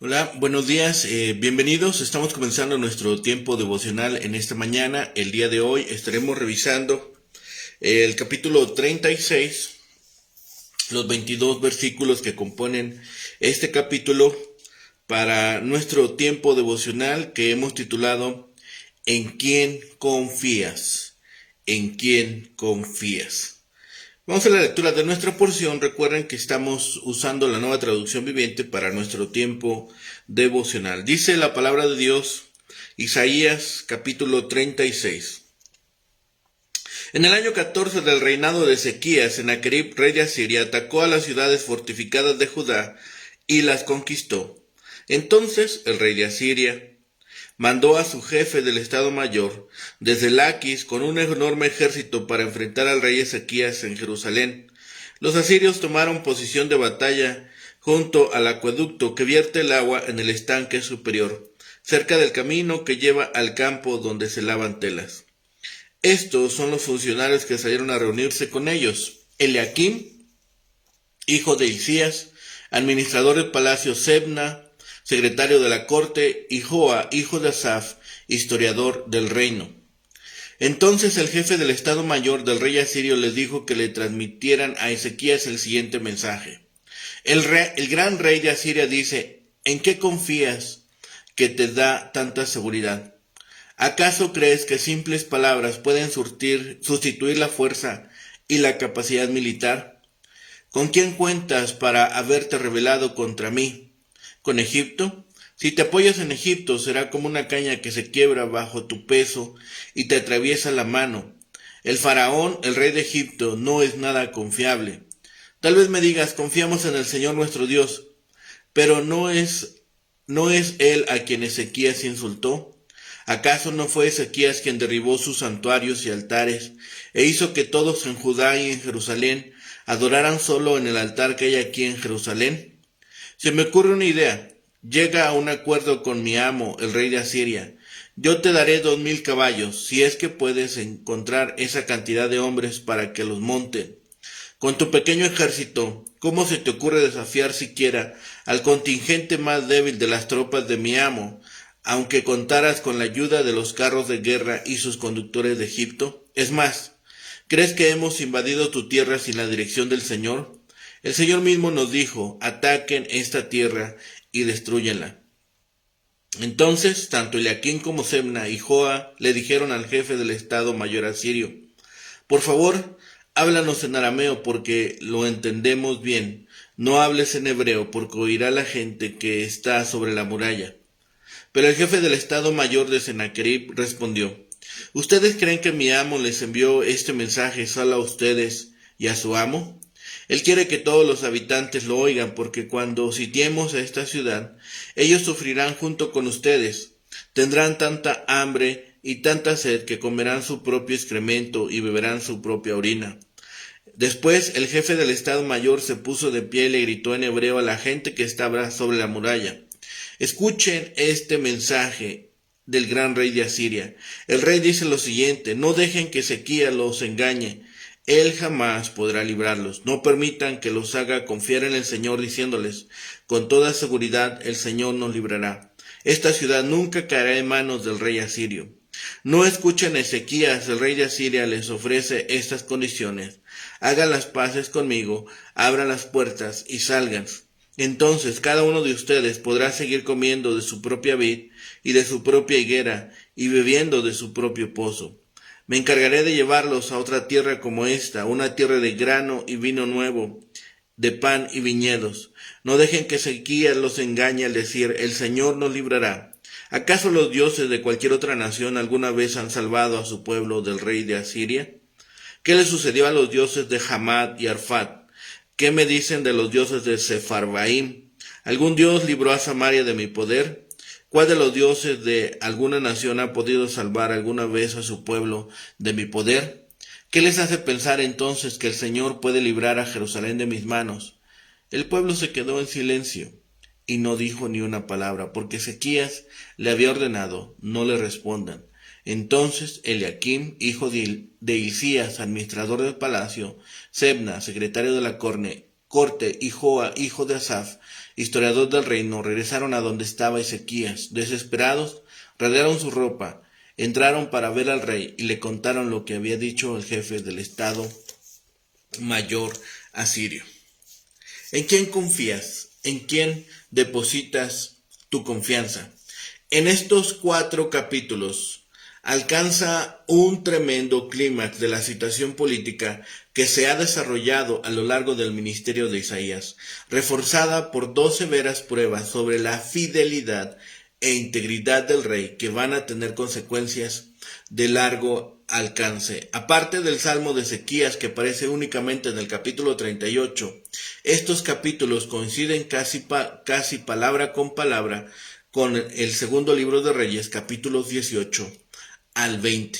Hola, buenos días, bienvenidos. Estamos comenzando nuestro tiempo devocional en esta mañana. El día de hoy estaremos revisando el capítulo 36, los 22 versículos que componen este capítulo para nuestro tiempo devocional que hemos titulado ¿En quién confías? ¿En quién confías? Vamos a la lectura de nuestra porción. Recuerden que estamos usando la Nueva Traducción Viviente para nuestro tiempo devocional. Dice la palabra de Dios, Isaías capítulo 36. En el año 14 del reinado de Ezequías, Sennacherib, rey de Asiria, atacó a las ciudades fortificadas de Judá y las conquistó. Entonces el rey de Asiria mandó a su jefe del Estado Mayor desde Laquis con un enorme ejército para enfrentar al rey Ezequías en Jerusalén. Los asirios tomaron posición de batalla junto al acueducto que vierte el agua en el estanque superior, cerca del camino que lleva al campo donde se lavan telas. Estos son los funcionarios que salieron a reunirse con ellos: Eliakim, hijo de Hilcías, administrador del palacio; Sebna, secretario de la corte; y Joa, hijo de Asaf, historiador del reino. Entonces el jefe del Estado Mayor del rey asirio les dijo que le transmitieran a Ezequías el siguiente mensaje. El gran rey de Asiria dice: ¿en qué confías que te da tanta seguridad? ¿Acaso crees que simples palabras pueden sustituir la fuerza y la capacidad militar? ¿Con quién cuentas para haberte rebelado contra mí? ¿Con Egipto? Si te apoyas en Egipto, será como una caña que se quiebra bajo tu peso y te atraviesa la mano. El faraón, el rey de Egipto, no es nada confiable. Tal vez me digas: confiamos en el Señor nuestro Dios, pero ¿no es él a quien Ezequías insultó? ¿Acaso no fue Ezequías quien derribó sus santuarios y altares e hizo que todos en Judá y en Jerusalén adoraran solo en el altar que hay aquí en Jerusalén? Se me ocurre una idea. Llega a un acuerdo con mi amo, el rey de Asiria. Yo te daré 2000 caballos, si es que puedes encontrar esa cantidad de hombres para que los monten. Con tu pequeño ejército, ¿cómo se te ocurre desafiar siquiera al contingente más débil de las tropas de mi amo, aunque contaras con la ayuda de los carros de guerra y sus conductores de Egipto? Es más, ¿crees que hemos invadido tu tierra sin la dirección del Señor? El Señor mismo nos dijo: ataquen esta tierra y destrúyenla. Entonces, tanto Eliaquín como Sebna y Joa le dijeron al jefe del Estado Mayor asirio: por favor, háblanos en arameo porque lo entendemos bien. No hables en hebreo porque oirá la gente que está sobre la muralla. Pero el jefe del Estado Mayor de Sennacherib respondió: ¿ustedes creen que mi amo les envió este mensaje solo a ustedes y a su amo? Él quiere que todos los habitantes lo oigan, porque cuando sitiemos a esta ciudad, ellos sufrirán junto con ustedes. Tendrán tanta hambre y tanta sed que comerán su propio excremento y beberán su propia orina. Después el jefe del Estado Mayor se puso de pie y le gritó en hebreo a la gente que estaba sobre la muralla: escuchen este mensaje del gran rey de Asiria. El rey dice lo siguiente: no dejen que Ezequías los engañe. Él jamás podrá librarlos. No permitan que los haga confiar en el Señor diciéndoles: con toda seguridad el Señor nos librará. Esta ciudad nunca caerá en manos del rey asirio. No escuchen a Ezequías. El rey de Asiria les ofrece estas condiciones: hagan las paces conmigo, abran las puertas y salgan. Entonces cada uno de ustedes podrá seguir comiendo de su propia vid y de su propia higuera y bebiendo de su propio pozo. Me encargaré de llevarlos a otra tierra como esta, una tierra de grano y vino nuevo, de pan y viñedos. No dejen que Ezequías los engañe al decir: el Señor nos librará. ¿Acaso los dioses de cualquier otra nación alguna vez han salvado a su pueblo del rey de Asiria? ¿Qué le sucedió a los dioses de Hamad y Arfat? ¿Qué me dicen de los dioses de Sefarvaim? ¿Algún dios libró a Samaria de mi poder? ¿Cuál de los dioses de alguna nación ha podido salvar alguna vez a su pueblo de mi poder? ¿Qué les hace pensar entonces que el Señor puede librar a Jerusalén de mis manos? El pueblo se quedó en silencio y no dijo ni una palabra, porque Ezequías le había ordenado: no le respondan. Entonces Eliaquim, hijo de Hilcías, administrador del palacio; Sebna, secretario de la corte y Joa, hijo de Asaf, historiador del reino, regresaron a donde estaba Ezequías. Desesperados, rasgaron su ropa, entraron para ver al rey y le contaron lo que había dicho el jefe del estado mayor asirio. ¿En quién confías? ¿En quién depositas tu confianza? En estos 4 capítulos alcanza un tremendo clímax de la situación política que se ha desarrollado a lo largo del ministerio de Isaías, reforzada por 2 severas pruebas sobre la fidelidad e integridad del rey que van a tener consecuencias de largo alcance. Aparte del Salmo de Ezequías, que aparece únicamente en el capítulo 38, estos capítulos coinciden casi palabra con palabra con el segundo libro de Reyes, capítulos 18 al 20.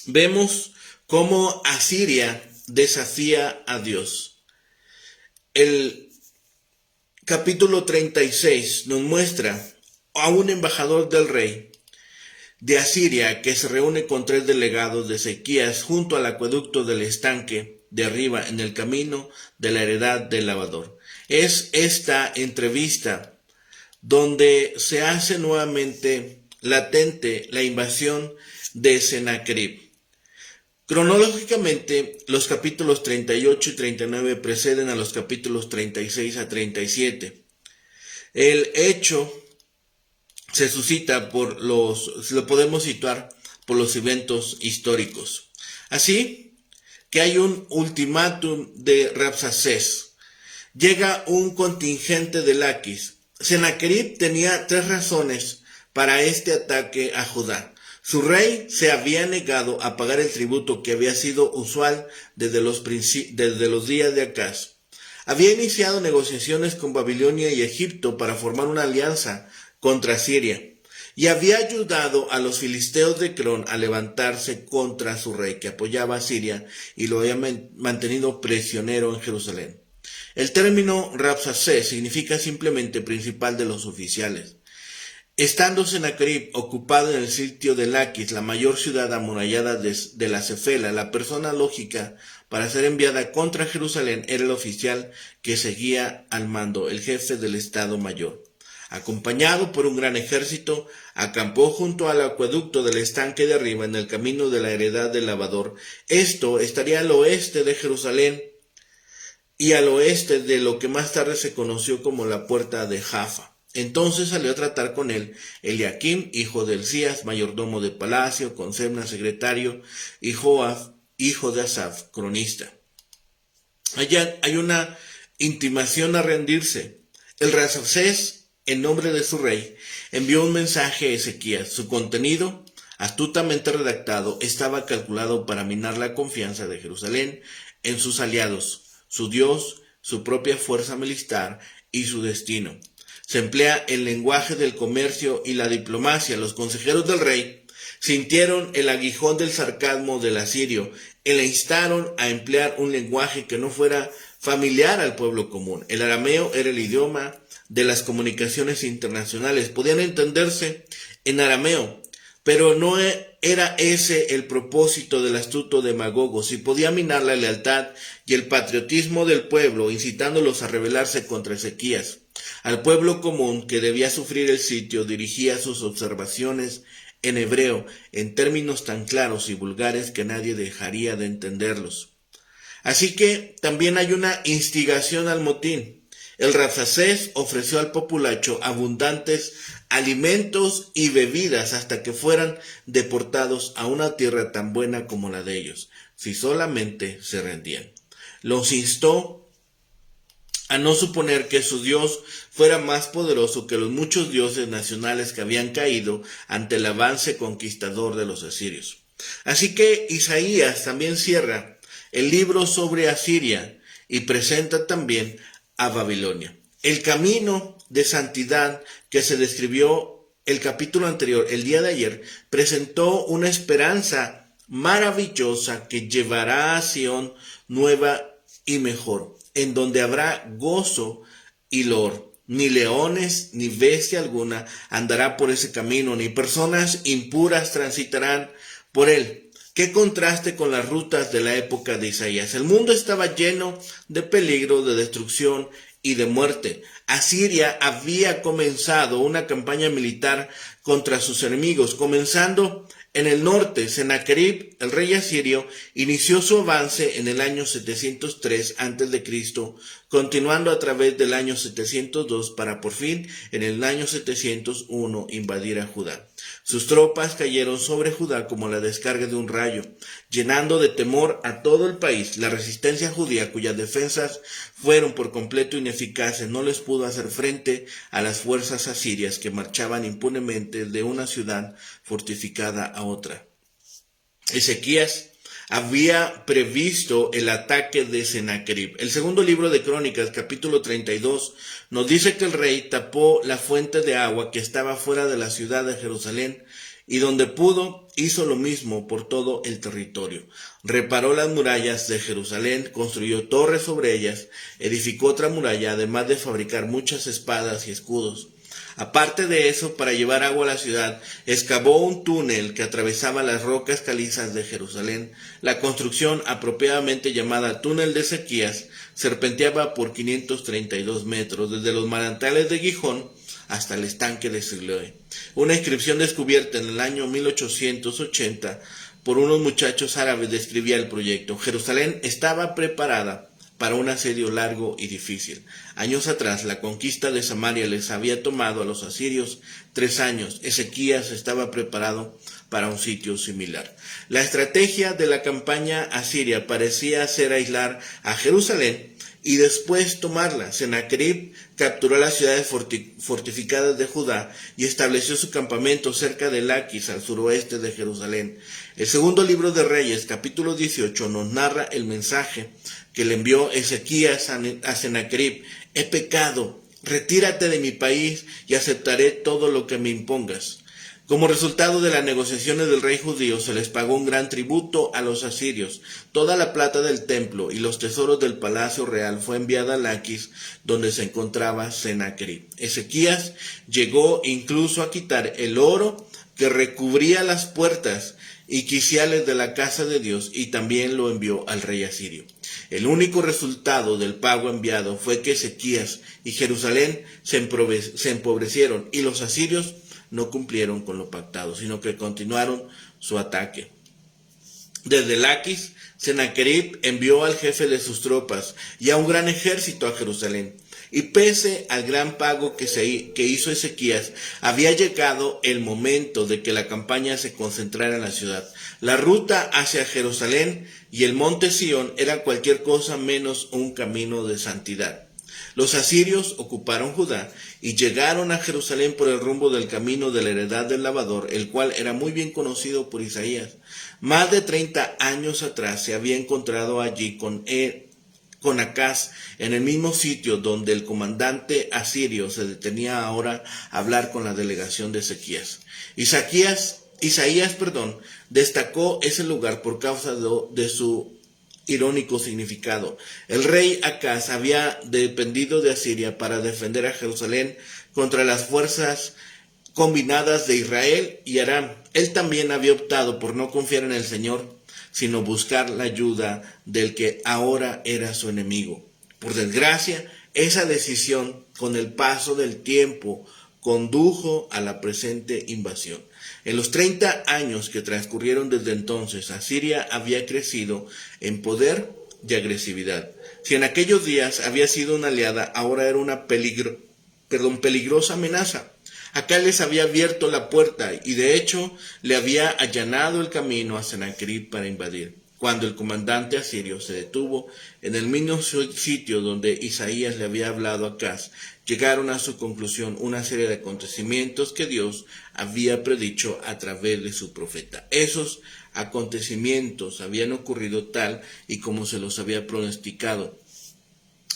Vemos cómo Asiria desafía a Dios. El capítulo 36 nos muestra a un embajador del rey de Asiria que se reúne con 3 delegados de Ezequías junto al acueducto del estanque de arriba en el camino de la heredad del lavador. Es esta entrevista donde se hace nuevamente latente la invasión de Sennacherib. Cronológicamente, los capítulos 38 y 39 preceden a los capítulos 36 a 37. El hecho se suscita lo podemos situar por los eventos históricos. Así que hay un ultimátum de Rabsacés. Llega un contingente de Laquis. Sennacherib tenía 3 razones para este ataque a Judá. Su rey se había negado a pagar el tributo que había sido usual desde los días de Acaz. Había iniciado negociaciones con Babilonia y Egipto para formar una alianza contra Siria, y había ayudado a los filisteos de Cron a levantarse contra su rey, que apoyaba a Siria y lo había mantenido prisionero en Jerusalén. El término Rabsacés significa simplemente principal de los oficiales. Estando Sennacherib ocupado en el sitio de Laquis, la mayor ciudad amurallada de la Cefela, la persona lógica para ser enviada contra Jerusalén era el oficial que seguía al mando, el jefe del Estado Mayor. Acompañado por un gran ejército, acampó junto al acueducto del estanque de arriba en el camino de la heredad del lavador. Esto estaría al oeste de Jerusalén y al oeste de lo que más tarde se conoció como la puerta de Jaffa. Entonces salió a tratar con él Eliakim, hijo de Hilcías, mayordomo de palacio, con Sebna, secretario, y Joab, hijo de Asaf, cronista. Allá hay una intimación a rendirse. El Rabsacés, en nombre de su rey, envió un mensaje a Ezequías. Su contenido, astutamente redactado, estaba calculado para minar la confianza de Jerusalén en sus aliados, su Dios, su propia fuerza militar y su destino. Se emplea el lenguaje del comercio y la diplomacia. Los consejeros del rey sintieron el aguijón del sarcasmo del asirio y le instaron a emplear un lenguaje que no fuera familiar al pueblo común. El arameo era el idioma de las comunicaciones internacionales. Podían entenderse en arameo, pero no era ese el propósito del astuto demagogo. Si podía minar la lealtad y el patriotismo del pueblo, incitándolos a rebelarse contra Ezequías. Al pueblo común que debía sufrir el sitio, dirigía sus observaciones en hebreo, en términos tan claros y vulgares que nadie dejaría de entenderlos. Así que también hay una instigación al motín. El Rabsacés ofreció al populacho abundantes alimentos y bebidas hasta que fueran deportados a una tierra tan buena como la de ellos, si solamente se rendían. Los instó a no suponer que su Dios fuera más poderoso que los muchos dioses nacionales que habían caído ante el avance conquistador de los asirios. Así que Isaías también cierra el libro sobre Asiria y presenta también a Babilonia. El camino de santidad que se describió el capítulo anterior, el día de ayer, presentó una esperanza maravillosa que llevará a Sión nueva y mejor, en donde habrá gozo y loor. Ni leones ni bestia alguna andará por ese camino, ni personas impuras transitarán por él. Qué contraste con las rutas de la época de Isaías. El mundo estaba lleno de peligro, de destrucción y de muerte. Asiria había comenzado una campaña militar contra sus enemigos, comenzando en el norte. Sennacherib, el rey asirio, inició su avance en el año 703 a.C., continuando a través del año 702 para por fin, en el año 701, invadir a Judá. Sus tropas cayeron sobre Judá como la descarga de un rayo, llenando de temor a todo el país. La resistencia judía, cuyas defensas fueron por completo ineficaces, no les pudo hacer frente a las fuerzas asirias que marchaban impunemente de una ciudad fortificada a otra. Ezequías había previsto el ataque de Sennacherib. El segundo libro de Crónicas, capítulo 32, nos dice que el rey tapó la fuente de agua que estaba fuera de la ciudad de Jerusalén, y donde pudo hizo lo mismo por todo el territorio. Reparó las murallas de Jerusalén, construyó torres sobre ellas, edificó otra muralla, además de fabricar muchas espadas y escudos. Aparte de eso, para llevar agua a la ciudad, excavó un túnel que atravesaba las rocas calizas de Jerusalén. La construcción, apropiadamente llamada Túnel de Ezequías, serpenteaba por 532 metros, desde los manantiales de Gijón hasta el estanque de Siloé. Una inscripción descubierta en el año 1880 por unos muchachos árabes describía el proyecto. Jerusalén estaba preparada para un asedio largo y difícil. Años atrás, la conquista de Samaria les había tomado a los asirios 3 años. Ezequías estaba preparado para un sitio similar. La estrategia de la campaña asiria parecía ser aislar a Jerusalén y después tomarla. Sennacherib capturó las ciudades fortificadas de Judá y estableció su campamento cerca de Laquis, al suroeste de Jerusalén. El segundo libro de Reyes, capítulo 18, nos narra el mensaje que le envió Ezequías a Sennacherib: he pecado, retírate de mi país y aceptaré todo lo que me impongas. Como resultado de las negociaciones del rey judío, se les pagó un gran tributo a los asirios. Toda la plata del templo y los tesoros del palacio real fue enviada a Laquis, donde se encontraba Sennacherib. Ezequías llegó incluso a quitar el oro que recubría las puertas y quiciales de la casa de Dios, y también lo envió al rey asirio. El único resultado del pago enviado fue que Ezequías y Jerusalén se empobrecieron, y los asirios no cumplieron con lo pactado, sino que continuaron su ataque. Desde Laquis, Sennacherib envió al jefe de sus tropas y a un gran ejército a Jerusalén. Y pese al gran pago que hizo Ezequías, había llegado el momento de que la campaña se concentrara en la ciudad. La ruta hacia Jerusalén y el monte Sión era cualquier cosa menos un camino de santidad. Los asirios ocuparon Judá y llegaron a Jerusalén por el rumbo del camino de la heredad del lavador, el cual era muy bien conocido por Isaías. Más de 30 años atrás se había encontrado allí con Acaz, en el mismo sitio donde el comandante asirio se detenía ahora a hablar con la delegación de Ezequías. Isaías, destacó ese lugar por causa de su irónico significado. El rey Acaz había dependido de Asiria para defender a Jerusalén contra las fuerzas combinadas de Israel y Aram. Él también había optado por no confiar en el Señor, sino buscar la ayuda del que ahora era su enemigo. Por desgracia, esa decisión, con el paso del tiempo, condujo a la presente invasión. En los 30 años que transcurrieron desde entonces, Asiria había crecido en poder y agresividad. Si en aquellos días había sido una aliada, ahora era una peligrosa amenaza. Acá les había abierto la puerta y de hecho le había allanado el camino a Sennacherib para invadir. Cuando el comandante asirio se detuvo en el mismo sitio donde Isaías le había hablado a Acaz, llegaron a su conclusión una serie de acontecimientos que Dios había predicho a través de su profeta. Esos acontecimientos habían ocurrido tal y como se los había pronosticado.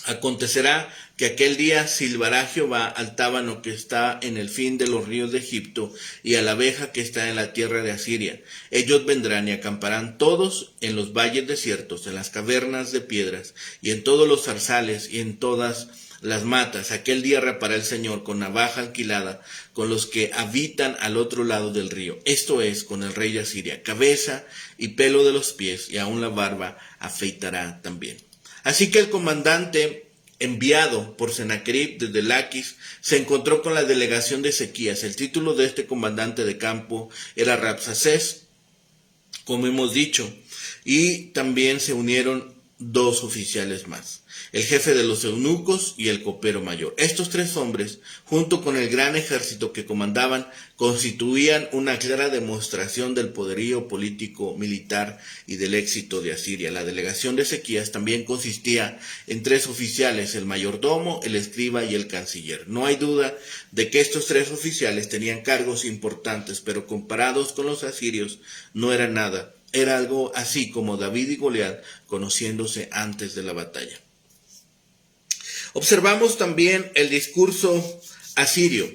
Acontecerá que aquel día silbará Jehová al tábano que está en el fin de los ríos de Egipto y a la abeja que está en la tierra de Asiria. Ellos vendrán y acamparán todos en los valles desiertos, en las cavernas de piedras y en todos los zarzales y en todas las matas. Aquel día rapará el Señor con navaja alquilada con los que habitan al otro lado del río, esto es, con el rey de Asiria, cabeza y pelo de los pies, y aún la barba afeitará también. Así que el comandante enviado por Sennacherib desde Laquis se encontró con la delegación de Ezequías. El título de este comandante de campo era Rabsacés, como hemos dicho, y también se unieron dos oficiales más, el jefe de los eunucos y el copero mayor. Estos tres hombres, junto con el gran ejército que comandaban, constituían una clara demostración del poderío político, militar y del éxito de Asiria. La delegación de Ezequías también consistía en tres oficiales, el mayordomo, el escriba y el canciller. No hay duda de que estos tres oficiales tenían cargos importantes, pero comparados con los asirios no era nada. Era algo así como David y Goliat conociéndose antes de la batalla. Observamos también el discurso asirio,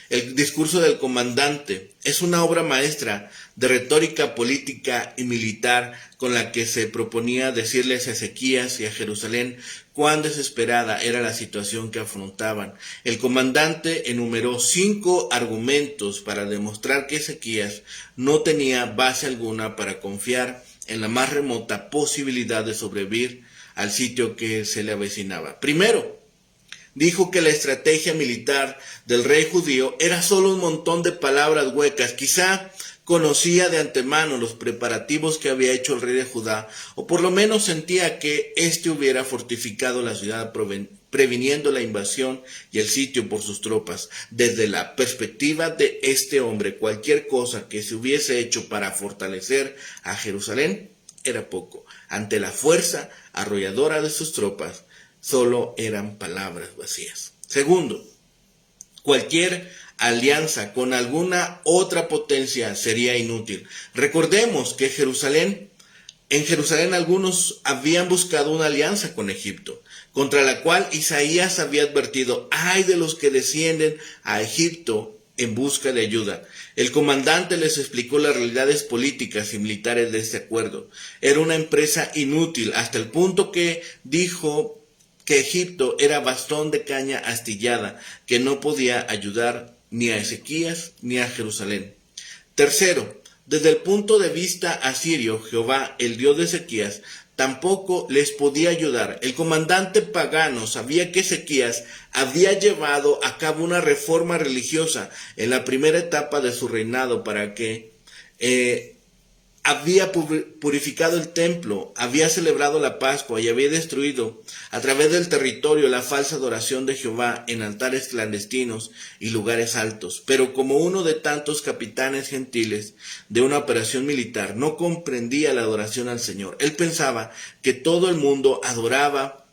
el discurso del comandante. Es una obra maestra de retórica política y militar con la que se proponía decirles a Ezequías y a Jerusalén cuán desesperada era la situación que afrontaban. El comandante enumeró 5 argumentos para demostrar que Ezequías no tenía base alguna para confiar en la más remota posibilidad de sobrevivir al sitio que se le avecinaba. Primero, dijo que la estrategia militar del rey judío era solo un montón de palabras huecas. Quizá conocía de antemano los preparativos que había hecho el rey de Judá, o por lo menos sentía que éste hubiera fortificado la ciudad previniendo la invasión y el sitio por sus tropas. Desde la perspectiva de este hombre, cualquier cosa que se hubiese hecho para fortalecer a Jerusalén era poco. Ante la fuerza arrolladora de sus tropas, solo eran palabras vacías. Segundo, cualquier alianza con alguna otra potencia sería inútil. Recordemos que en Jerusalén algunos habían buscado una alianza con Egipto, contra la cual Isaías había advertido: ay de los que descienden a Egipto en busca de ayuda. El comandante les explicó las realidades políticas y militares de este acuerdo. Era una empresa inútil, hasta el punto que dijo que Egipto era bastón de caña astillada, que no podía ayudar ni a Ezequías ni a Jerusalén. Tercero, desde el punto de vista asirio, Jehová, el Dios de Ezequías, tampoco les podía ayudar. El comandante pagano sabía que Ezequías había llevado a cabo una reforma religiosa en la primera etapa de su reinado para que había purificado el templo, había celebrado la Pascua y había destruido a través del territorio la falsa adoración de Jehová en altares clandestinos y lugares altos. Pero como uno de tantos capitanes gentiles de una operación militar, no comprendía la adoración al Señor. Él pensaba que todo el mundo adoraba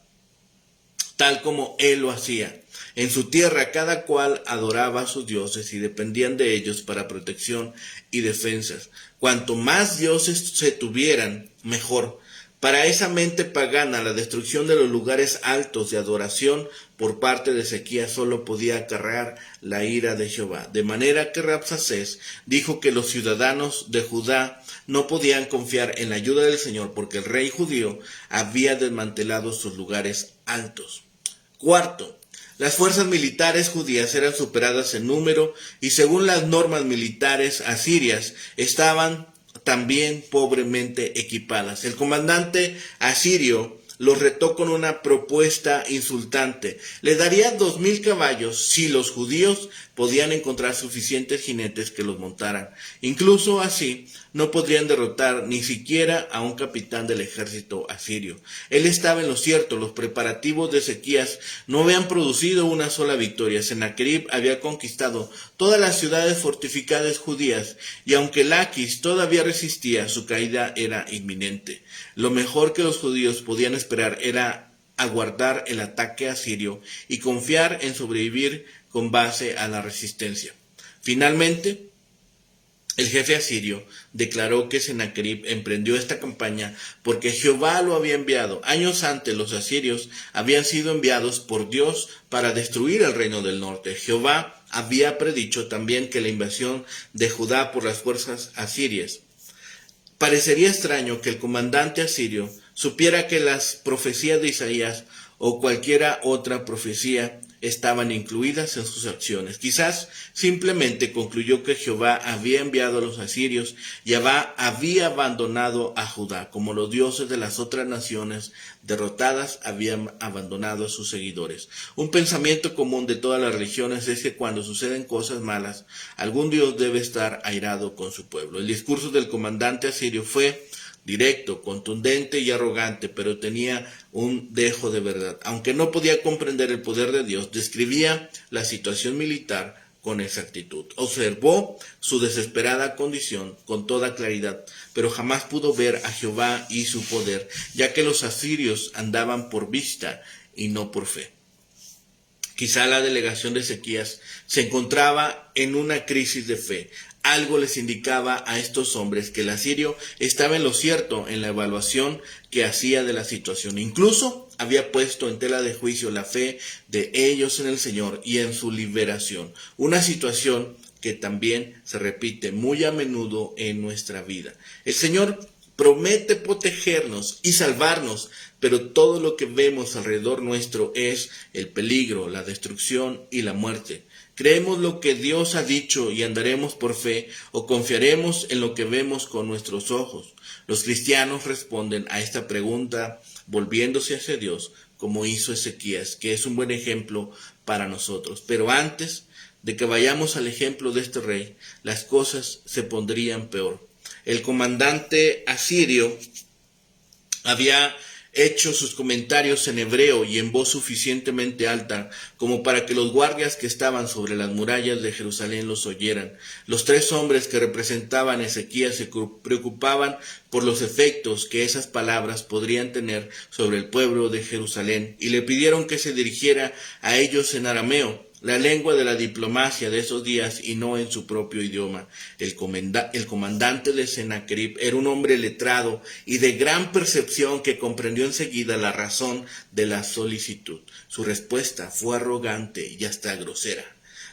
tal como él lo hacía. En su tierra cada cual adoraba a sus dioses y dependían de ellos para protección y defensas. Cuanto más dioses se tuvieran, mejor. Para esa mente pagana, la destrucción de los lugares altos de adoración por parte de Ezequías solo podía acarrear la ira de Jehová. De manera que Rabsacés dijo que los ciudadanos de Judá no podían confiar en la ayuda del Señor porque el rey judío había desmantelado sus lugares altos. Cuarto, las fuerzas militares judías eran superadas en número y según las normas militares asirias estaban también pobremente equipadas. El comandante asirio los retó con una propuesta insultante. Le daría 2,000 caballos si los judíos podían encontrar suficientes jinetes que los montaran. Incluso así, no podrían derrotar ni siquiera a un capitán del ejército asirio. Él estaba en lo cierto, los preparativos de Ezequías no habían producido una sola victoria. Sennacherib había conquistado todas las ciudades fortificadas judías, y aunque Laquis todavía resistía, su caída era inminente. Lo mejor que los judíos podían esperar era aguardar el ataque asirio y confiar en sobrevivir con base a la resistencia. Finalmente, el jefe asirio declaró que Sennacherib emprendió esta campaña porque Jehová lo había enviado. Años antes los asirios habían sido enviados por Dios para destruir el reino del norte. Jehová había predicho también que la invasión de Judá por las fuerzas asirias. Parecería extraño que el comandante asirio supiera que las profecías de Isaías o cualquiera otra profecía estaban incluidas en sus acciones. Quizás simplemente concluyó que Jehová había enviado a los asirios y había abandonado a Judá, como los dioses de las otras naciones derrotadas habían abandonado a sus seguidores. Un pensamiento común de todas las religiones es que cuando suceden cosas malas, algún dios debe estar airado con su pueblo. El discurso del comandante asirio fue directo, contundente y arrogante, pero tenía un dejo de verdad. Aunque no podía comprender el poder de Dios, describía la situación militar con exactitud. Observó su desesperada condición con toda claridad, pero jamás pudo ver a Jehová y su poder, ya que los asirios andaban por vista y no por fe. Quizá la delegación de Ezequías se encontraba en una crisis de fe. Algo les indicaba a estos hombres que el asirio estaba en lo cierto en la evaluación que hacía de la situación. Incluso había puesto en tela de juicio la fe de ellos en el Señor y en su liberación. Una situación que también se repite muy a menudo en nuestra vida. El Señor promete protegernos y salvarnos, pero todo lo que vemos alrededor nuestro es el peligro, la destrucción y la muerte. ¿Creemos lo que Dios ha dicho y andaremos por fe, o confiaremos en lo que vemos con nuestros ojos? Los cristianos responden a esta pregunta volviéndose hacia Dios, como hizo Ezequías, que es un buen ejemplo para nosotros. Pero antes de que vayamos al ejemplo de este rey, las cosas se pondrían peor. El comandante asirio había hecho sus comentarios en hebreo y en voz suficientemente alta como para que los guardias que estaban sobre las murallas de Jerusalén los oyeran. Los tres hombres que representaban a Ezequías se preocupaban por los efectos que esas palabras podrían tener sobre el pueblo de Jerusalén y le pidieron que se dirigiera a ellos en arameo, la lengua de la diplomacia de esos días, y no en su propio idioma. El comandante de Sennacherib era un hombre letrado y de gran percepción que comprendió enseguida la razón de la solicitud. Su respuesta fue arrogante y hasta grosera.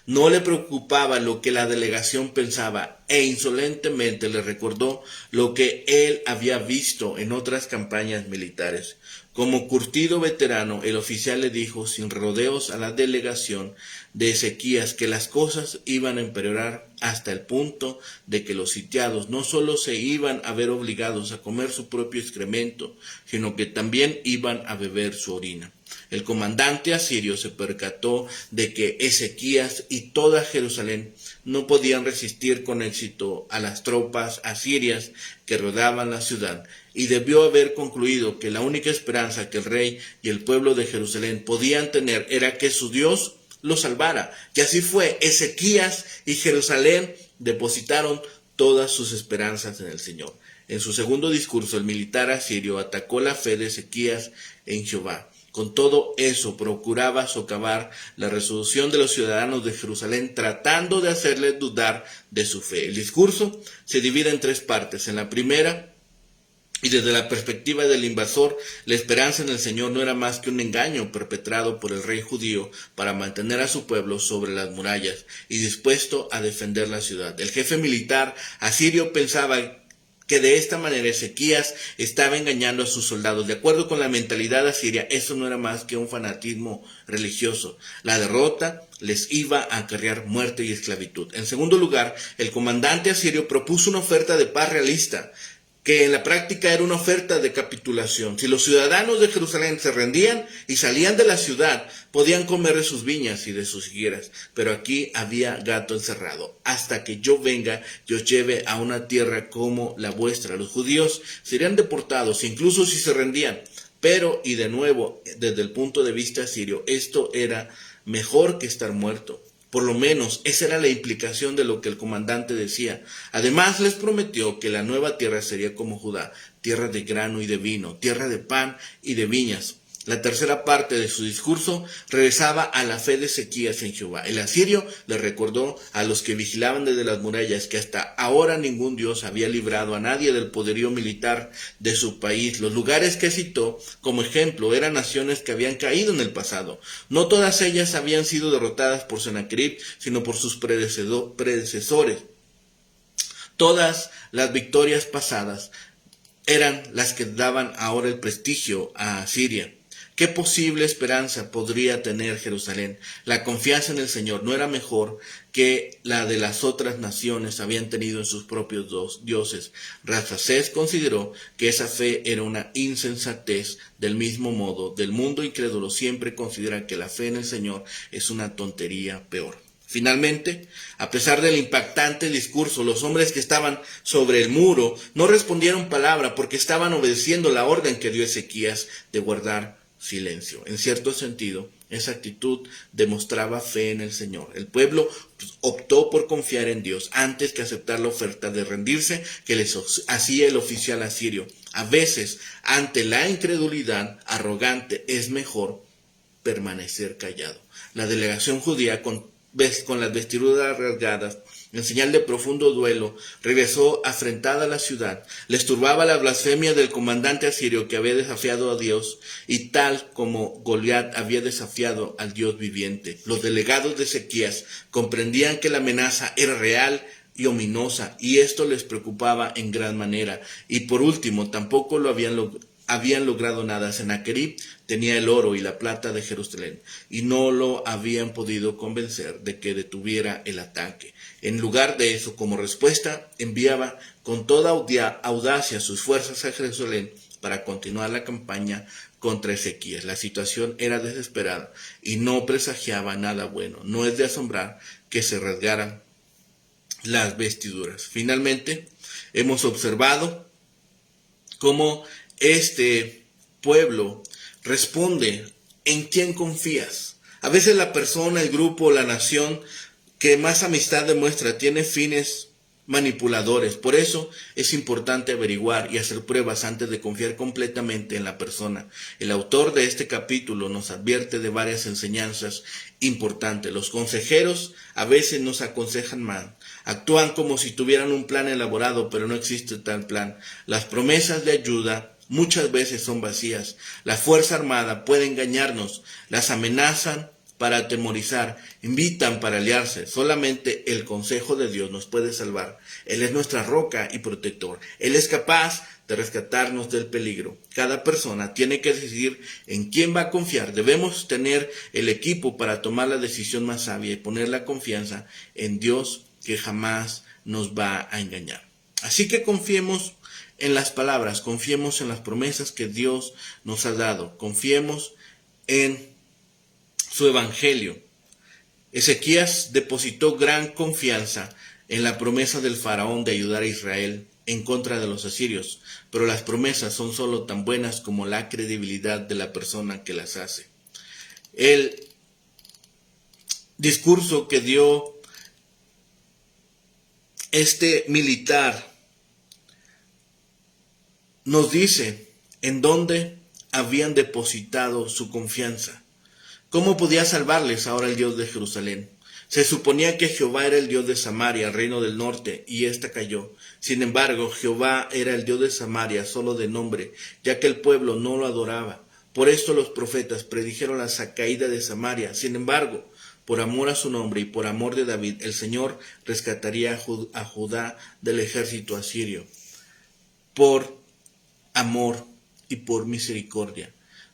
No le preocupaba lo que la delegación pensaba e insolentemente le recordó lo que él había visto en otras campañas militares. Como curtido veterano, el oficial le dijo sin rodeos a la delegación de Ezequías que las cosas iban a empeorar hasta el punto de que los sitiados no solo se iban a ver obligados a comer su propio excremento, sino que también iban a beber su orina. El comandante asirio se percató de que Ezequías y toda Jerusalén no podían resistir con éxito a las tropas asirias que rodeaban la ciudad, y debió haber concluido que la única esperanza que el rey y el pueblo de Jerusalén podían tener era que su Dios lo salvara. Y así fue. Ezequías y Jerusalén depositaron todas sus esperanzas en el Señor. En su segundo discurso, el militar asirio atacó la fe de Ezequías en Jehová. Con todo eso, procuraba socavar la resolución de los ciudadanos de Jerusalén, tratando de hacerles dudar de su fe. El discurso se divide en tres partes. En la primera, y desde la perspectiva del invasor, la esperanza en el Señor no era más que un engaño perpetrado por el rey judío para mantener a su pueblo sobre las murallas y dispuesto a defender la ciudad. El jefe militar asirio pensaba que de esta manera Ezequías estaba engañando a sus soldados. De acuerdo con la mentalidad asiria, eso no era más que un fanatismo religioso. La derrota les iba a acarrear muerte y esclavitud. En segundo lugar, el comandante asirio propuso una oferta de paz realista, que en la práctica era una oferta de capitulación. Si los ciudadanos de Jerusalén se rendían y salían de la ciudad, podían comer de sus viñas y de sus higueras, pero aquí había gato encerrado. Hasta que yo venga y os lleve a una tierra como la vuestra. Los judíos serían deportados, incluso si se rendían. Pero, y de nuevo, desde el punto de vista sirio, esto era mejor que estar muerto. Por lo menos esa era la implicación de lo que el comandante decía. Además les prometió que la nueva tierra sería como Judá, tierra de grano y de vino, tierra de pan y de viñas. La tercera parte de su discurso regresaba a la fe de Ezequías en Jehová. El asirio le recordó a los que vigilaban desde las murallas que hasta ahora ningún dios había librado a nadie del poderío militar de su país. Los lugares que citó como ejemplo eran naciones que habían caído en el pasado. No todas ellas habían sido derrotadas por Sennacherib, sino por sus predecesores. Todas las victorias pasadas eran las que daban ahora el prestigio a Asiria. ¿Qué posible esperanza podría tener Jerusalén? La confianza en el Señor no era mejor que la de las otras naciones habían tenido en sus propios dioses. Rasacés consideró que esa fe era una insensatez. Del mismo modo, del mundo incrédulo siempre considera que la fe en el Señor es una tontería peor. Finalmente, a pesar del impactante discurso, los hombres que estaban sobre el muro no respondieron palabra porque estaban obedeciendo la orden que dio Ezequías de guardar silencio. En cierto sentido, esa actitud demostraba fe en el Señor. El pueblo optó por confiar en Dios antes que aceptar la oferta de rendirse que les hacía el oficial asirio. A veces, ante la incredulidad arrogante, es mejor permanecer callado. La delegación judía, con las vestiduras rasgadas, en señal de profundo duelo, regresó afrentada a la ciudad. Les turbaba la blasfemia del comandante asirio que había desafiado a Dios, y tal como Goliat había desafiado al Dios viviente. Los delegados de Ezequías comprendían que la amenaza era real y ominosa, y esto les preocupaba en gran manera. Y por último, tampoco lo habían logrado nada. Sennacherib tenía el oro y la plata de Jerusalén, y no lo habían podido convencer de que detuviera el ataque. En lugar de eso, como respuesta, enviaba con toda audacia sus fuerzas a Jerusalén para continuar la campaña contra Ezequías. La situación era desesperada y no presagiaba nada bueno. No es de asombrar que se rasgaran las vestiduras. Finalmente, hemos observado cómo este pueblo responde: ¿en quién confías? A veces la persona, el grupo, la nación que más amistad demuestra tiene fines manipuladores. Por eso es importante averiguar y hacer pruebas antes de confiar completamente en la persona. El autor de este capítulo nos advierte de varias enseñanzas importantes. Los consejeros a veces nos aconsejan mal. Actúan como si tuvieran un plan elaborado, pero no existe tal plan. Las promesas de ayuda muchas veces son vacías. La Fuerza Armada puede engañarnos, las amenazan para atemorizar, invitan para aliarse. Solamente el consejo de Dios nos puede salvar. Él es nuestra roca y protector. Él es capaz de rescatarnos del peligro. Cada persona tiene que decidir en quién va a confiar. Debemos tener el equipo para tomar la decisión más sabia y poner la confianza en Dios, que jamás nos va a engañar. Así que confiemos en las palabras, confiemos en las promesas que Dios nos ha dado, confiemos en su evangelio. Ezequías depositó gran confianza en la promesa del faraón de ayudar a Israel en contra de los asirios, pero las promesas son solo tan buenas como la credibilidad de la persona que las hace. El discurso que dio este militar nos dice en dónde habían depositado su confianza. ¿Cómo podía salvarles ahora el Dios de Jerusalén? Se suponía que Jehová era el Dios de Samaria, reino del norte, y ésta cayó. Sin embargo, Jehová era el Dios de Samaria solo de nombre, ya que el pueblo no lo adoraba. Por esto los profetas predijeron la caída de Samaria. Sin embargo, por amor a su nombre y por amor de David, el Señor rescataría a Judá del ejército asirio. Por amor y por misericordia,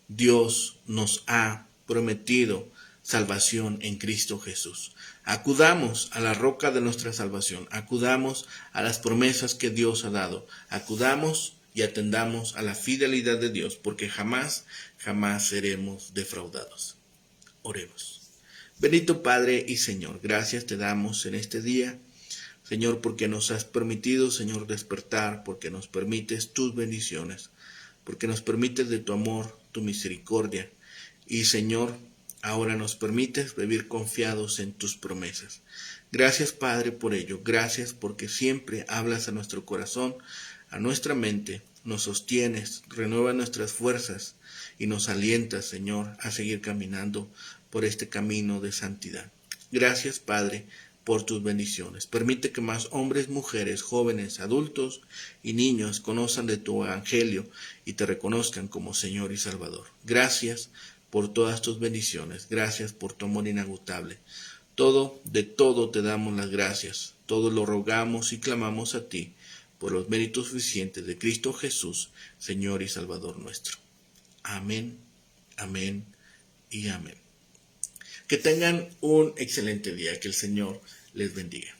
Dios nos ha prometido salvación en Cristo Jesús. Acudamos a la roca de nuestra salvación, acudamos a las promesas que Dios ha dado, acudamos y atendamos a la fidelidad de Dios, porque jamás seremos defraudados. Oremos. Bendito Padre y Señor, gracias te damos en este día, Señor, porque nos has permitido, Señor, despertar, porque nos permites tus bendiciones, porque nos permites de tu amor, tu misericordia. Y, Señor, ahora nos permites vivir confiados en tus promesas. Gracias, Padre, por ello. Gracias porque siempre hablas a nuestro corazón, a nuestra mente, nos sostienes, renuevas nuestras fuerzas y nos alientas, Señor, a seguir caminando por este camino de santidad. Gracias, Padre, por tus bendiciones. Permite que más hombres, mujeres, jóvenes, adultos y niños conozcan de tu evangelio y te reconozcan como Señor y Salvador. Gracias por todas tus bendiciones. Gracias por tu amor inagotable. De todo te damos las gracias. Todo lo rogamos y clamamos a ti por los méritos suficientes de Cristo Jesús, Señor y Salvador nuestro. Amén Amén y amén. Que tengan un excelente día. Que el Señor les bendiga.